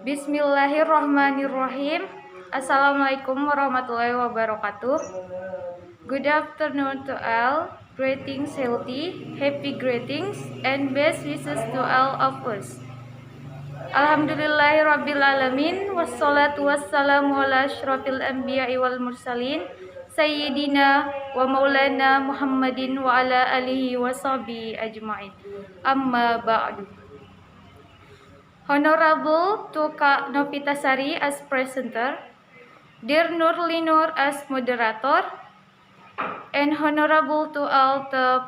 Bismillahirrahmanirrahim. Assalamualaikum warahmatullahi wabarakatuh. Good afternoon to all. Greetings, healthy, happy greetings, and best wishes to all of us. Alhamdulillahirabbil alamin, wassalatu wassalamu ala asyrafil anbiya'i wal mursalin, sayyidina wa maulana Muhammadin wa ala alihi wa sahbihi ajma'in. Amma ba'du. Honorable to Kak Novitasari as presenter, dear Nurlinur as moderator, and honorable to all the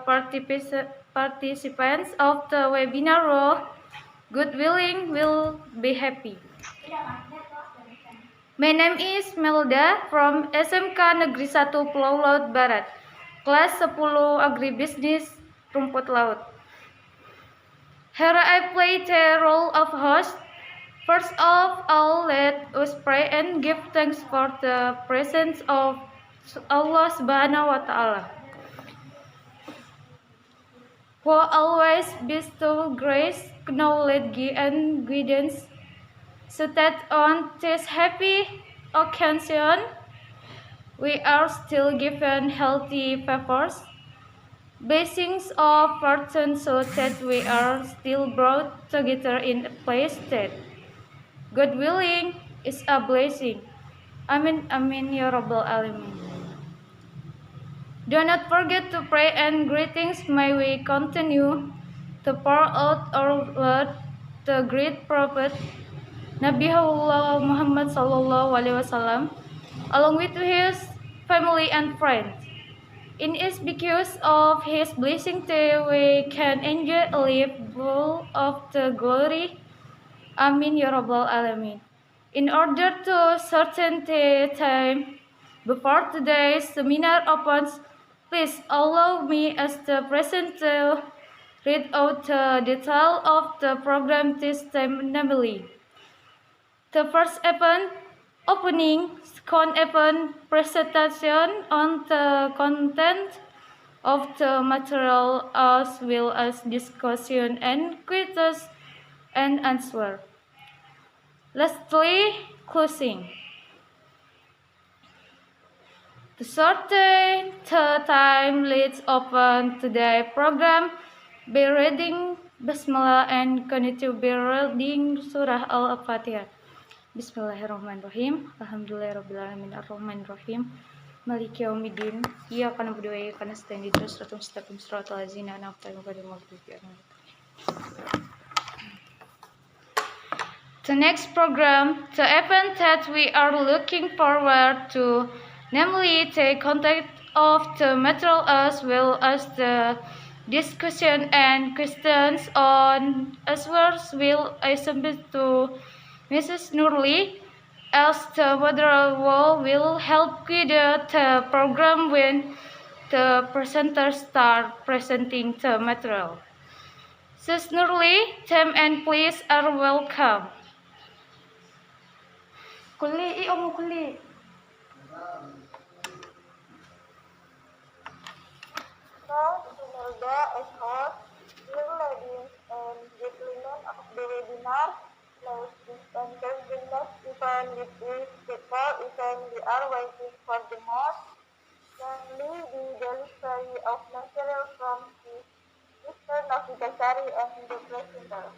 participants of the webinar, good willing will be happy. My name is Melda from SMK Negeri 1 Pulau Laut Barat, kelas 10 Agribisnis Rumput Laut. Here I play the role of host. First of all, let us pray and give thanks for the presence of Allah Subhanahu wa Ta'ala, who always bestows grace, knowledge, and guidance, so that on this happy occasion we are still given healthy favors, blessings of fortune, so that we are still brought together in a place that, God willing, is a blessing. Amin, amin, ya Rabbal Alamin. Do not forget to pray and greetings. May we continue to pour out our Lord, the great prophet, Nabiullah Muhammad sallallahu alaihi wasallam, along with his family and friends. In it, because of his blessing, we can enjoy a life full of the glory. Amin, ya Rabbal Alamin. In order to shorten the time before today's seminar opens, please allow me as the present to read out the detail of the program this time, namely the first event, opening, second event, presentation on the content of the material, as well as discussion and questions and answer. Lastly, closing. To shorten the time, let's open today's program by reading Bismillah and continue by reading Surah Al-Fatihah. Bismillahirrahmanirrahim. Alhamdulillahirabbil arrahmanirrahim. Maliki yaumiddin. Iyyaka na'budu wa iyyaka nasta'in. Ihdinas siratal mustaqim, siratal ladzina an'amta 'alaihim ghairil maghdubi 'alaihim. The next program, the event that we are looking forward to, namely the content of the material as well as the discussion and questions on answers, will I submit to Mrs. Nurli, as the moderator will help guide the program when the presenters start presenting the material. Mrs. Nurli, time and place are welcome. Kuli, kuli. Melda as host, dear ladies and gentlemen of the webinar, ladies and gentlemen, even with this schedule, even we are waiting for the most, namely the delivery of material from Mr. Novitasari and the presenter.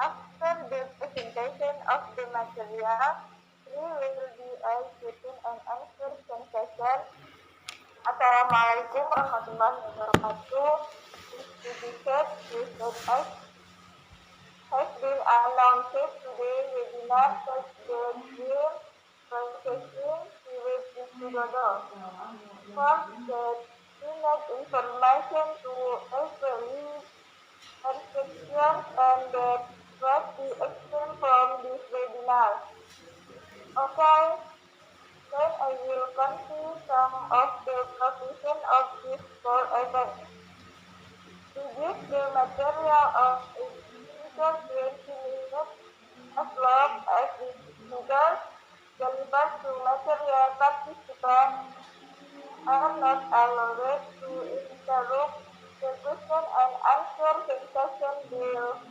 After the presentation of the material, we will be a question and answer session. Assalamualaikum warahmatullahi wabarakatuh. This debate has been announced today webinar for the game processing with Dodo. For the needed information to evaluate perception and that what we expect from this webinar. Okay. Then I will continue some of the provision of this core event. To give the material of a speaker 20 minutes as long as the speaker delivers to material participants are not allowed to interrupt the question and answer session will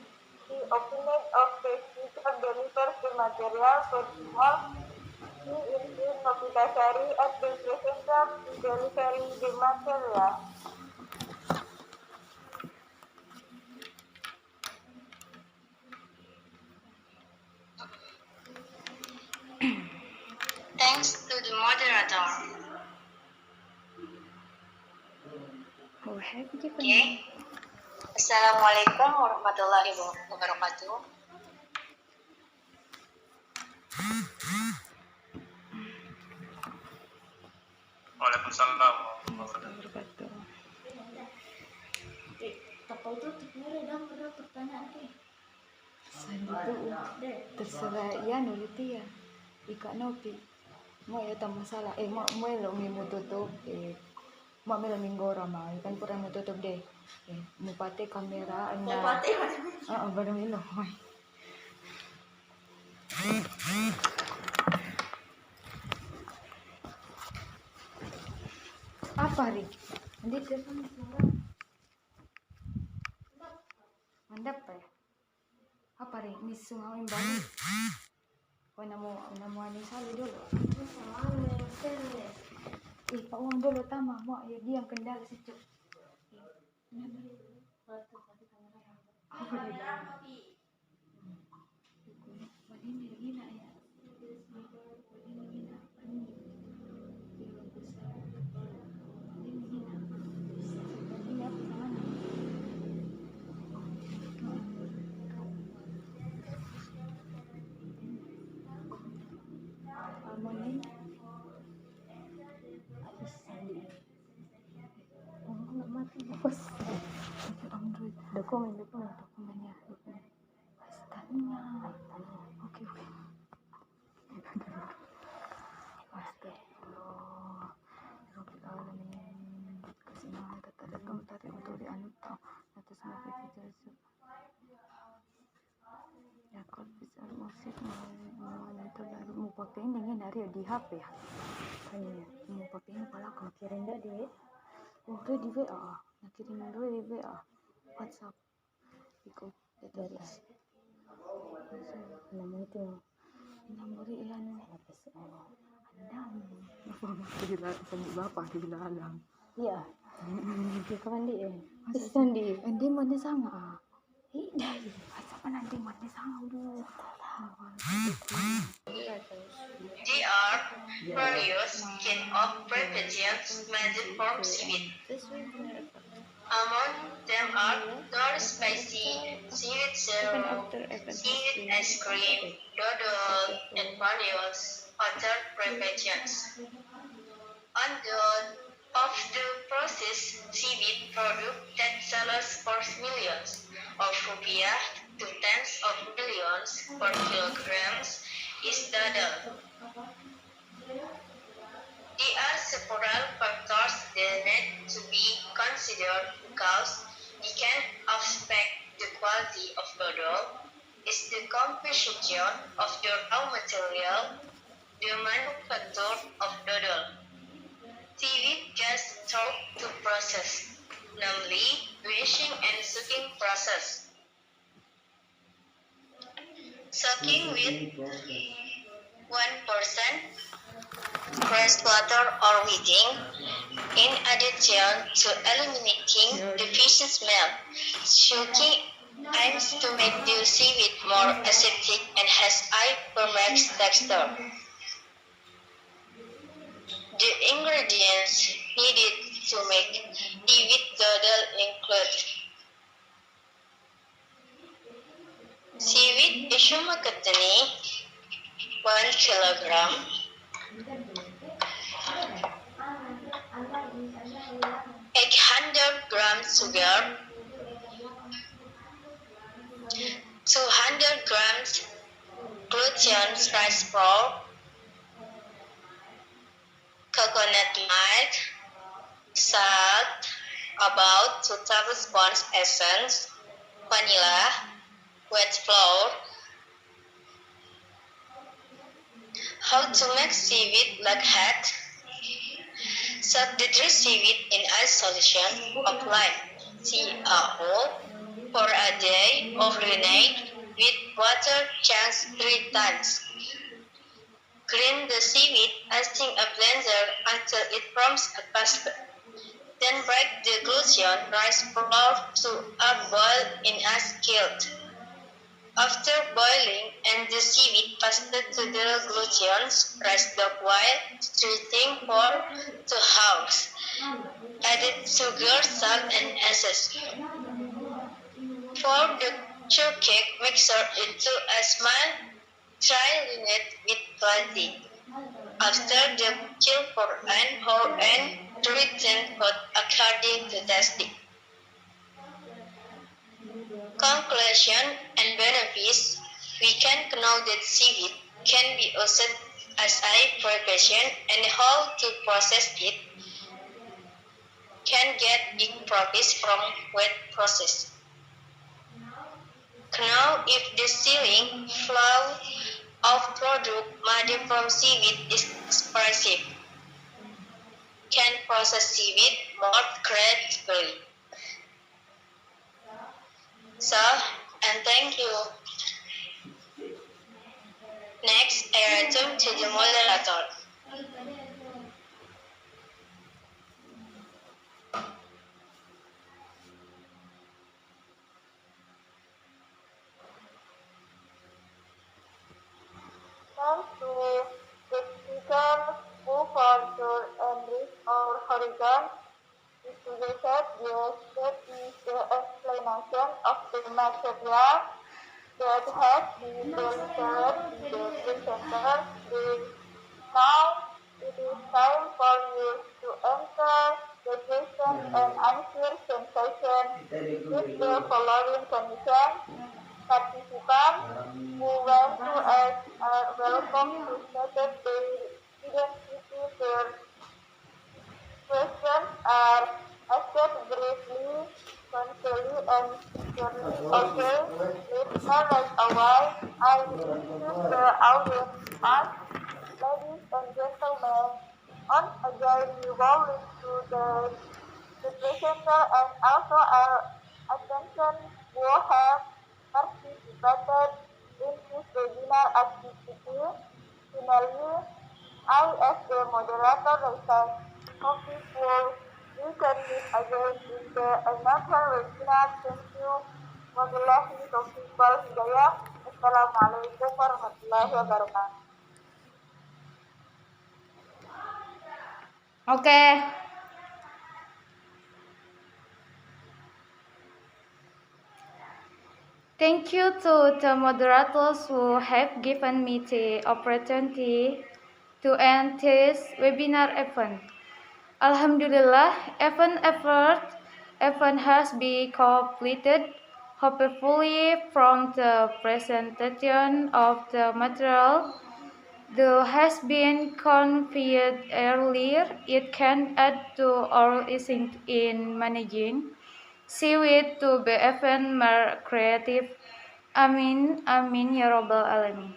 the opinion of the speaker delivers the material. material for small. He is Nobitasari as the presenter in delivering the material. Thanks to the moderator. Okay. Assalamualaikum warahmatullahi wabarakatuh. Waalaikumsalam warahmatullahi wabarakatuh. Kapal tutup dong, ada pertanyaan deh. Terserah ya nuriti ya ika nopi mo ya tak masalah mo lo mo tutup mo melo minggora ma kan pura mo tutup deh mo pate kamera anda baru milo apa ri nanti telepon suara mandap ya apa ri misu ngawin banget o namo ani sali dulu pauang dulu tama mo ya dia yang kendali situ Android dokumennya pastinya oke astagfirullah rabbil alamin kesenangan kata kamu tadi untuk dianut tau atas nama kita ya kalau bisa musik mau itu baru mau pakai ini dari di HP ya kayaknya mau pakai ini pala kalau kirim dah di di WA nak kirim dulu di WA WhatsApp ikut database nama itu nomor yang anda gila sama bapak gila alam iya di kapan di pesan di andi mana sangat hidai apa nanti mana sangat dulu There are various kinds of preparations made from seaweed. Among them are non-spicy seaweed syrup, seaweed ice cream, dodol, and various other preparations. Although of the processed seaweed product that sells for millions of rupiah to tens of millions per kilograms is dodol. There are several factors that need to be considered because we can affect the quality of dodol, is the composition of the raw material, the manufacture of dodol. Seaweed gets through to process, namely washing and soaking process. Soaking with 1% fresh water or wetting, in addition to eliminating the fishy smell. Soaking aims to make the seaweed more aseptic and has high firmness texture. The ingredients needed to make seaweed dodol include seaweed Ishumakatani 1 kilogram, egg 100 grams sugar, 200 grams gluten rice flour, coconut milk, salt, about 2 tablespoons essence, vanilla, wet flour. How to make seaweed like hat? Soak the dry seaweed in ice solution of lime, CaO, for a day overnight. with water changed 3 times. Clean the seaweed using a blender until it forms a paste. Then break the glution rice flour to a boil in a skillet. After boiling and the seaweed passed to the glutions, rice dough while stirring for 2 hours. Added sugar, salt, and essence. Pour the cake mixture into a small tray with plenty. After the chill for an hour and return hot according to tasting. Conclusion and benefits. We can know that seaweed can be used as a preparation and how to process it can get big profits from wet process. Now, if the selling flow of product made from seaweed is expensive, can process seaweed more creatively. So, and thank you. Next, I return to the moderator. Thanks to the speaker who further enriched our horizon. It suggested yes, that is the explanation of the material that has been delivered in the presenter today. Now it is time for you to enter the question and answer session with the following condition. Participants who want to ask are welcome to state their identity. Their questions are asked briefly, concisely, and sincerely. Okay, let's right away. I introduce the audience as ladies and gentlemen. On again, we will listen to the presenter and also our attention who have participated in this webinar activity. Finally, I as the moderator recite topic will reconvene again in the another webinar. Thank you. Wabillahi taufiq wal hidayah. Assalamualaikum warahmatullahi wabarakatuh. Okay. Thank you to the moderators who have given me the opportunity to end this webinar event. Alhamdulillah, event has been completed. Hopefully, from the presentation of the material that has been conveyed earlier, it can add to our instinct in managing seaweed to be even more creative. Amin, amin, ya rabbal alamin.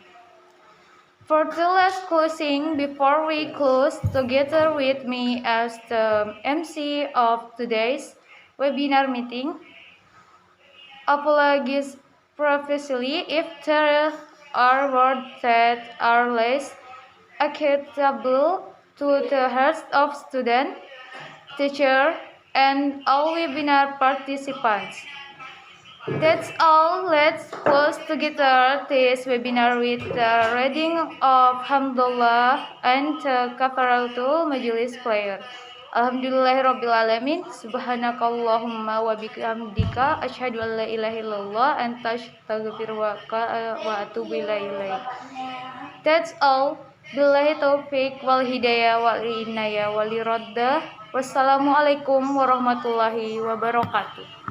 For the last closing, before we close, together with me as the MC of today's webinar meeting, apologies profusely if there are words that are less acceptable to the hearts of students, teachers, and all webinar participants. That's all. Let's close together this webinar with the reading of Hamdulillah and the Kafaratul Majlis prayer. Alhamdulillahirrabbilalamin. Subhanakallahumma wa bihamdika asyhadu an la ilaha illallah anta astaghfiruka wa atubu ilaik. That's all. Billahi taufiq wal hidayah wal inayah wal iraddah. Wassalamualaikum warahmatullahi wabarakatuh.